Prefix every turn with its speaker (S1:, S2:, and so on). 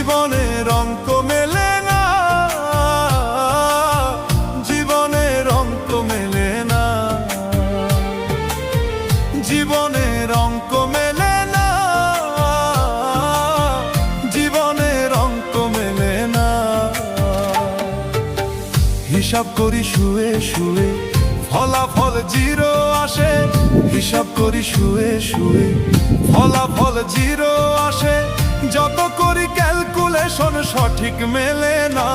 S1: জীবনের অঙ্ক মেলে না, জীবনের অঙ্ক মেলে না, জীবনের অঙ্ক মেলে না, জীবনের অঙ্ক মেলে না। হিসাব করি শুয়ে শুয়ে ফলাফল জিরো আসে, হিসাব করি শুয়ে শুয়ে ফলাফল জিরো আসে, যত করি ক্যালকুলেশন সঠিক মেলে না।